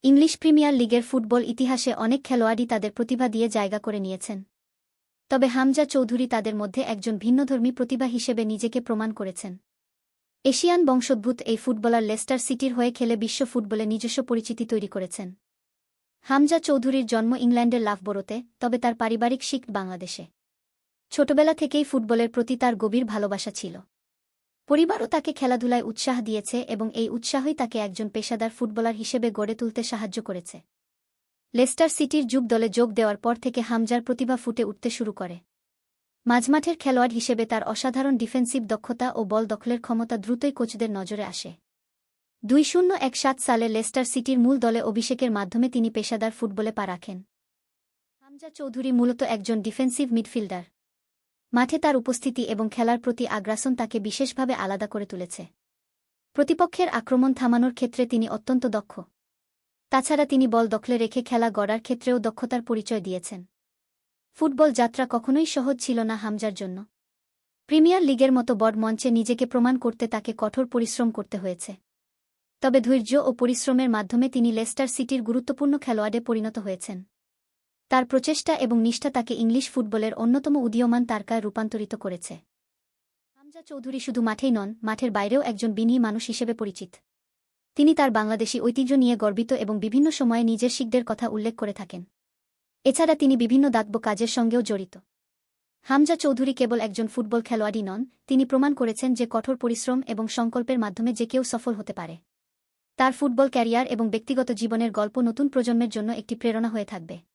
English premier লিগের football ইতিহাসে অনেক খেলোয়াড়ই তাদের প্রতিভা দিয়ে জায়গা করে নিয়েছেন। তবে হামজা চৌধুরী তাদের মধ্যে একজন ভিন্নধর্মী প্রতিভা হিসেবে নিজেকে প্রমাণ করেছেন। এশিয়ান বংশোদ্ভূত এই ফুটবলার লেস্টার সিটির হয়ে খেলে বিশ্ব ফুটবলে নিজস্ব পরিচিতি তৈরি করেছেন। হামজা চৌধুরীর জন্ম ইংল্যান্ডের লাফবোরোতে, তবে তার পারিবারিক শিক্ষা বাংলাদেশে। ছোটবেলা থেকেই ফুটবলের প্রতি তার গভীর ভালোবাসা ছিল। পরিবারও তাকে খেলাধুলায় উৎসাহ দিয়েছে এবং এই উৎসাহই তাকে একজন পেশাদার ফুটবলার হিসেবে গড়ে তুলতে সাহায্য করেছে। লেস্টার সিটির যুব দলে যোগ দেওয়ার পর থেকে হামজার প্রতিভা ফুটে উঠতে শুরু করে। মাঝমাঠের খেলোয়াড় হিসেবে তার অসাধারণ ডিফেন্সিভ দক্ষতা ও বল দখলের ক্ষমতা দ্রুতই কোচদের নজরে আসে। 2017 সালে লেস্টার সিটির মূল দলে অভিষেকের মাধ্যমে তিনি পেশাদার ফুটবলে পা রাখেন। হামজা চৌধুরী মূলত একজন ডিফেন্সিভ মিডফিল্ডার। মাঠে তার উপস্থিতি এবং খেলার প্রতি আগ্রাসন তাকে বিশেষভাবে আলাদা করে তুলেছে। প্রতিপক্ষের আক্রমণ থামানোর ক্ষেত্রে তিনি অত্যন্ত দক্ষ। তাছাড়া তিনি বল দখলে রেখে খেলা গড়ার ক্ষেত্রেও দক্ষতার পরিচয় দিয়েছেন। ফুটবল যাত্রা কখনোই সহজ ছিল না হামজার জন্য। প্রিমিয়ার লিগের মতো বড় মঞ্চে নিজেকে প্রমাণ করতে তাকে কঠোর পরিশ্রম করতে হয়েছে। তবে ধৈর্য ও পরিশ্রমের মাধ্যমে তিনি লেস্টার সিটির গুরুত্বপূর্ণ খেলোয়াড়ে পরিণত হয়েছেন। তার প্রচেষ্টা এবং নিষ্ঠা তাকে ইংলিশ ফুটবলের অন্যতম উদীয়মান তারকায় রূপান্তরিত করেছে। হামজা চৌধুরী শুধু মাঠেই নন, মাঠের বাইরেও একজন বিনয়ী মানুষ হিসেবে পরিচিত। তিনি তার বাংলাদেশী ঐতিহ্য নিয়ে গর্বিত এবং বিভিন্ন সময়ে নিজের শিকদের কথা উল্লেখ করে থাকেন। এছাড়া তিনি বিভিন্ন দাতব্য কাজের সঙ্গেও জড়িত। হামজা চৌধুরী কেবল একজন ফুটবল খেলোয়াড়ই নন, তিনি প্রমাণ করেছেন যে কঠোর পরিশ্রম এবং সংকল্পের মাধ্যমে যে কেউ সফল হতে পারে। তার ফুটবল ক্যারিয়ার এবং ব্যক্তিগত জীবনের গল্প নতুন প্রজন্মের জন্য একটি প্রেরণা হয়ে থাকবে।